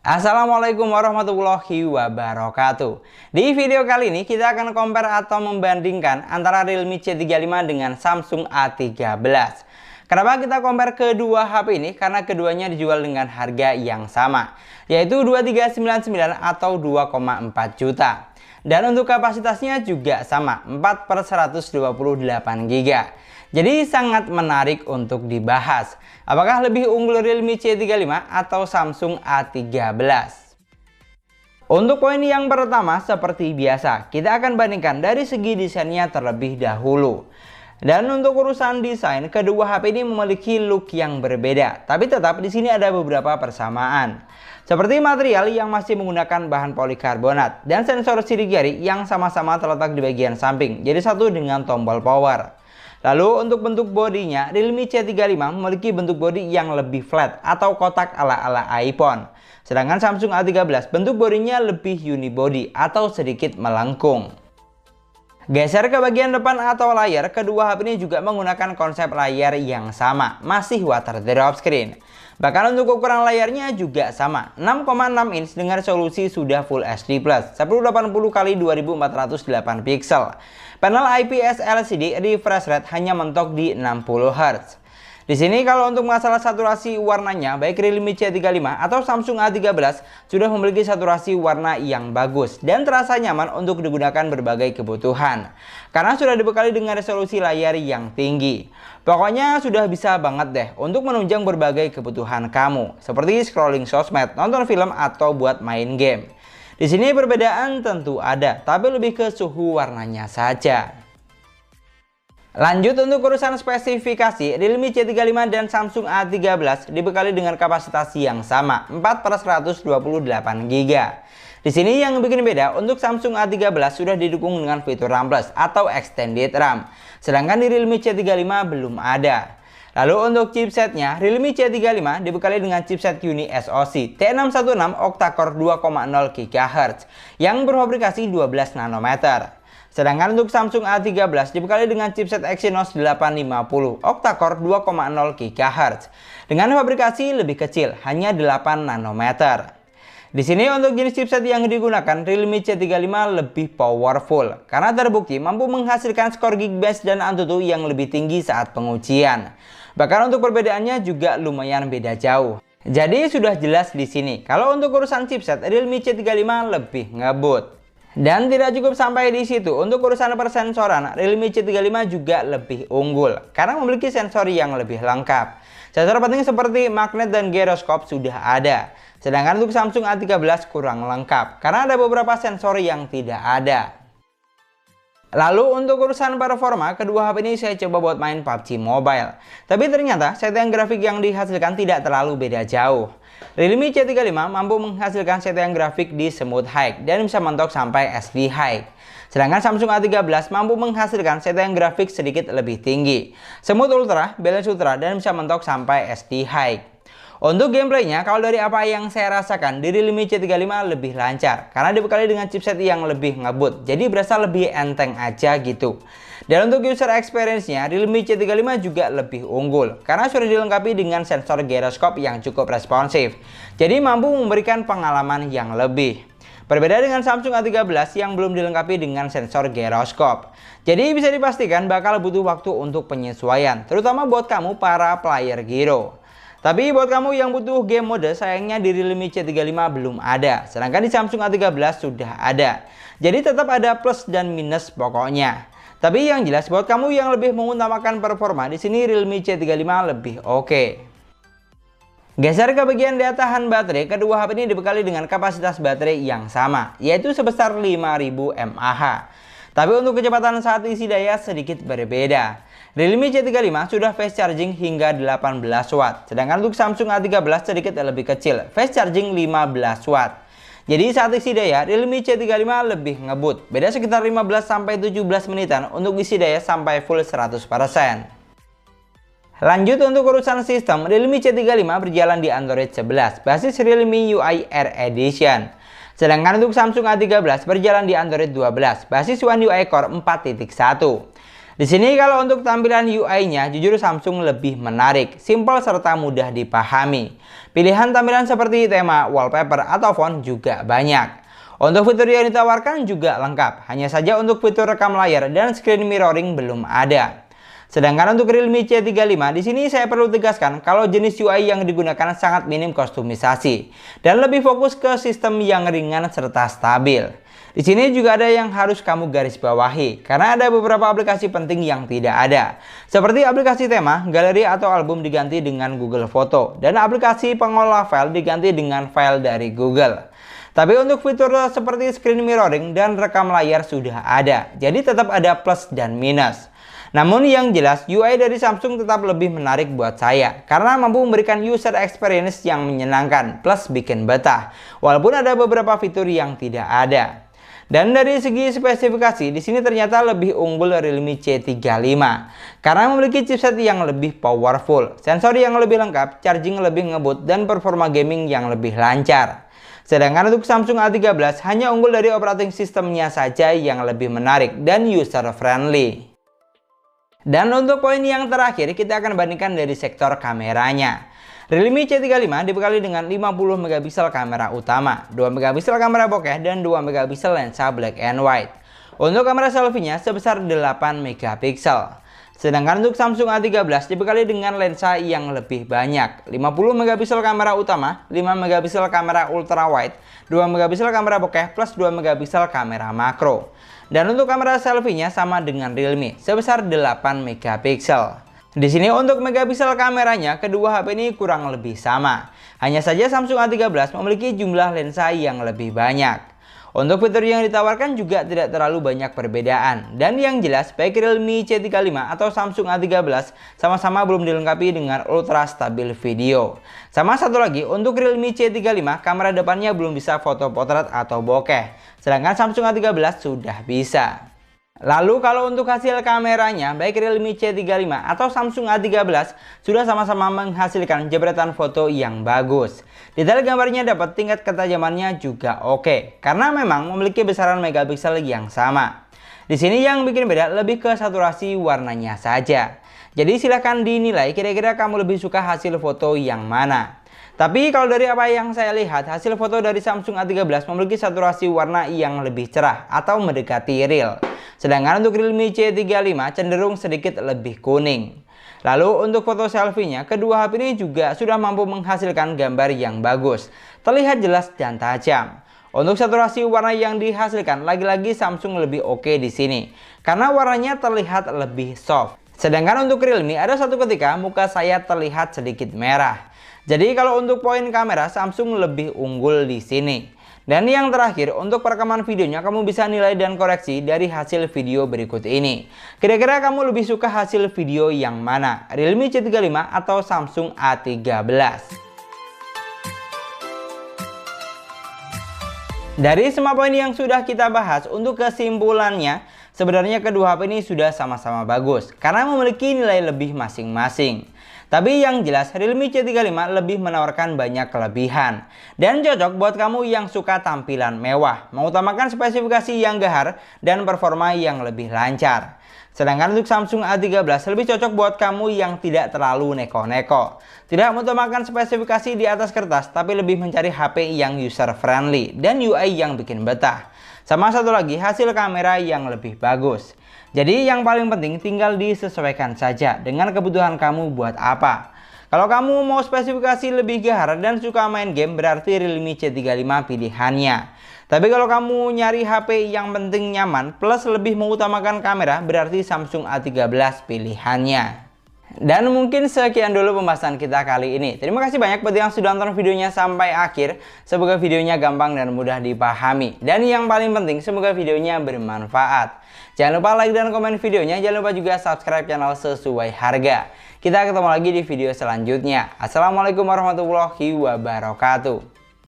Assalamualaikum warahmatullahi wabarakatuh. Di video kali ini kita akan compare atau membandingkan antara Realme C35 dengan Samsung A13. Kenapa kita compare kedua HP ini? Karena keduanya dijual dengan harga yang sama, yaitu 2399 atau 2,4 juta. Dan untuk kapasitasnya juga sama, 4/128 GB. Jadi sangat menarik untuk dibahas. Apakah lebih unggul Realme C35 atau Samsung A13? Untuk poin yang pertama, seperti biasa, kita akan bandingkan dari segi desainnya terlebih dahulu. Dan untuk urusan desain, kedua HP ini memiliki look yang berbeda, tapi tetap di sini ada beberapa persamaan. Seperti material yang masih menggunakan bahan polikarbonat dan sensor sidik jari yang sama-sama terletak di bagian samping, jadi satu dengan tombol power. Lalu untuk bentuk bodinya, Realme C35 memiliki bentuk bodi yang lebih flat atau kotak ala-ala iPhone. Sedangkan Samsung A13 bentuk bodinya lebih unibody atau sedikit melengkung. Geser ke bagian depan atau layar, kedua HP ini juga menggunakan konsep layar yang sama, masih water drop screen. Bahkan untuk ukuran layarnya juga sama, 6,6 inch dengan resolusi sudah Full HD+, 1080x2408 pixel. Panel IPS LCD refresh rate hanya mentok di 60 Hz. Di sini kalau untuk masalah saturasi warnanya, baik Realme C35 atau Samsung A13 sudah memiliki saturasi warna yang bagus dan terasa nyaman untuk digunakan berbagai kebutuhan. Karena sudah dibekali dengan resolusi layar yang tinggi. Pokoknya sudah bisa banget deh untuk menunjang berbagai kebutuhan kamu, seperti scrolling sosmed, nonton film, atau buat main game. Di sini perbedaan tentu ada, tapi lebih ke suhu warnanya saja. Lanjut untuk urusan spesifikasi, Realme C35 dan Samsung A13 dibekali dengan kapasitas yang sama, 4/128 GB. Di sini yang bikin beda, untuk Samsung A13 sudah didukung dengan fitur RAM Plus atau Extended RAM, sedangkan di Realme C35 belum ada. Lalu untuk chipsetnya, Realme C35 dibekali dengan chipset Uni SoC T616 octa-core 2,0 GHz yang berfabrikasi 12 nanometer. Sedangkan untuk Samsung A13 dibekali dengan chipset Exynos 850 octa-core 2,0 GHz dengan fabrikasi lebih kecil, hanya 8 nanometer. Di sini untuk jenis chipset yang digunakan, Realme C35 lebih powerful karena terbukti mampu menghasilkan skor Geekbench dan Antutu yang lebih tinggi saat pengujian. Bahkan untuk perbedaannya juga lumayan beda jauh. Jadi sudah jelas di sini kalau untuk urusan chipset, Realme C35 lebih ngebut. Dan tidak cukup sampai di situ, untuk urusan persensoran, Realme C35 juga lebih unggul karena memiliki sensor yang lebih lengkap. Sensor penting seperti magnet dan giroskop sudah ada. Sedangkan untuk Samsung A13 kurang lengkap karena ada beberapa sensor yang tidak ada. Lalu untuk urusan performa, kedua HP ini saya coba buat main PUBG Mobile. Tapi ternyata setting grafik yang dihasilkan tidak terlalu beda jauh. Realme C35 mampu menghasilkan setting grafik di Smooth High dan bisa mentok sampai SD High. Sedangkan Samsung A13 mampu menghasilkan setting grafik sedikit lebih tinggi, Smooth Ultra, Balance Ultra, dan bisa mentok sampai SD High. Untuk gameplaynya, kalau dari apa yang saya rasakan, di Realme C35 lebih lancar karena dibekali dengan chipset yang lebih ngebut, jadi berasa lebih enteng aja gitu. Dan untuk user experience-nya, Realme C35 juga lebih unggul karena sudah dilengkapi dengan sensor giroskop yang cukup responsif, jadi mampu memberikan pengalaman yang lebih. Berbeda dengan Samsung A13 yang belum dilengkapi dengan sensor giroskop. Jadi bisa dipastikan bakal butuh waktu untuk penyesuaian, terutama buat kamu para player gyro. Tapi buat kamu yang butuh game mode, sayangnya di Realme C35 belum ada, sedangkan di Samsung A13 sudah ada. Jadi tetap ada plus dan minus pokoknya. Tapi yang jelas buat kamu yang lebih mengutamakan performa, di sini Realme C35 lebih oke. Geser ke bagian daya tahan baterai, kedua HP ini dibekali dengan kapasitas baterai yang sama, yaitu sebesar 5000 mAh. Tapi untuk kecepatan saat isi daya sedikit berbeda. Realme C35 sudah fast charging hingga 18 watt, sedangkan untuk Samsung A13 sedikit lebih kecil, fast charging 15 watt. Jadi saat isi daya, Realme C35 lebih ngebut, beda sekitar 15-17 menitan untuk isi daya sampai full 100%. Lanjut untuk urusan sistem, Realme C35 berjalan di Android 11, basis Realme UI Air Edition. Sedangkan untuk Samsung A13 berjalan di Android 12, basis One UI Core 4.1. Di sini kalau untuk tampilan UI-nya, jujur Samsung lebih menarik, simpel serta mudah dipahami. Pilihan tampilan seperti tema, wallpaper, atau font juga banyak. Untuk fitur yang ditawarkan juga lengkap, hanya saja untuk fitur rekam layar dan screen mirroring belum ada. Sedangkan untuk Realme C35, di sini saya perlu tegaskan kalau jenis UI yang digunakan sangat minim kostumisasi dan lebih fokus ke sistem yang ringan serta stabil. Di sini juga ada yang harus kamu garis bawahi, karena ada beberapa aplikasi penting yang tidak ada. Seperti aplikasi tema, galeri atau album diganti dengan Google Foto, dan aplikasi pengolah file diganti dengan file dari Google. Tapi untuk fitur seperti screen mirroring dan rekam layar sudah ada, jadi tetap ada plus dan minus. Namun yang jelas UI dari Samsung tetap lebih menarik buat saya, karena mampu memberikan user experience yang menyenangkan plus bikin betah, walaupun ada beberapa fitur yang tidak ada. Dan dari segi spesifikasi, di sini ternyata lebih unggul Realme C35 karena memiliki chipset yang lebih powerful, sensor yang lebih lengkap, charging lebih ngebut, dan performa gaming yang lebih lancar. Sedangkan untuk Samsung A13 hanya unggul dari operating sistemnya saja yang lebih menarik dan user friendly. Dan untuk poin yang terakhir, kita akan bandingkan dari sektor kameranya. Realme C35 dibekali dengan 50 megapiksel kamera utama, 2 megapiksel kamera bokeh, dan 2 megapiksel lensa black and white. Untuk kamera selfie-nya sebesar 8 megapiksel. Sedangkan untuk Samsung A13 dibekali dengan lensa yang lebih banyak, 50 megapiksel kamera utama, 5 megapiksel kamera ultra wide, 2 megapiksel kamera bokeh plus 2 megapiksel kamera makro. Dan untuk kamera selfie-nya sama dengan Realme, sebesar 8 megapiksel. Di sini untuk megapiksel kameranya, kedua HP ini kurang lebih sama. Hanya saja Samsung A13 memiliki jumlah lensa yang lebih banyak. Untuk fitur yang ditawarkan juga tidak terlalu banyak perbedaan. Dan yang jelas, baik Realme C35 atau Samsung A13 sama-sama belum dilengkapi dengan ultra stabil video. Sama satu lagi, untuk Realme C35 kamera depannya belum bisa foto potret atau bokeh. Sedangkan Samsung A13 sudah bisa. Lalu kalau untuk hasil kameranya, baik Realme C35 atau Samsung A13 sudah sama-sama menghasilkan jepretan foto yang bagus. Detail gambarnya dapat, tingkat ketajamannya juga oke, karena memang memiliki besaran megapiksel yang sama. Di sini yang bikin beda lebih ke saturasi warnanya saja. Jadi silahkan dinilai kira-kira kamu lebih suka hasil foto yang mana. Tapi kalau dari apa yang saya lihat, hasil foto dari Samsung A13 memiliki saturasi warna yang lebih cerah atau mendekati real. Sedangkan untuk Realme C35 cenderung sedikit lebih kuning. Lalu untuk foto selfie-nya, kedua HP ini juga sudah mampu menghasilkan gambar yang bagus, terlihat jelas dan tajam. Untuk saturasi warna yang dihasilkan, lagi-lagi Samsung lebih oke di sini, karena warnanya terlihat lebih soft. Sedangkan untuk Realme, ada satu ketika muka saya terlihat sedikit merah. Jadi kalau untuk poin kamera, Samsung lebih unggul di sini. Dan yang terakhir, untuk perekaman videonya kamu bisa nilai dan koreksi dari hasil video berikut ini. Kira-kira kamu lebih suka hasil video yang mana? Realme C35 atau Samsung A13? Dari semua poin yang sudah kita bahas, untuk kesimpulannya, sebenarnya kedua HP ini sudah sama-sama bagus karena memiliki nilai lebih masing-masing. Tapi yang jelas Realme C35 lebih menawarkan banyak kelebihan dan cocok buat kamu yang suka tampilan mewah, mengutamakan spesifikasi yang gahar dan performa yang lebih lancar. Sedangkan untuk Samsung A13 lebih cocok buat kamu yang tidak terlalu neko-neko, tidak mengutamakan spesifikasi di atas kertas, tapi lebih mencari HP yang user friendly dan UI yang bikin betah. Sama satu lagi, hasil kamera yang lebih bagus. Jadi yang paling penting tinggal disesuaikan saja dengan kebutuhan kamu buat apa. Kalau kamu mau spesifikasi lebih gahar dan suka main game, berarti Realme C35 pilihannya. Tapi kalau kamu nyari HP yang penting nyaman plus lebih mengutamakan kamera, berarti Samsung A13 pilihannya. Dan mungkin sekian dulu pembahasan kita kali ini. Terima kasih banyak buat yang sudah nonton videonya sampai akhir. Semoga videonya gampang dan mudah dipahami. Dan yang paling penting, semoga videonya bermanfaat. Jangan lupa like dan komen videonya. Jangan lupa juga subscribe channel Sesuai Harga. Kita ketemu lagi di video selanjutnya. Assalamualaikum warahmatullahi wabarakatuh.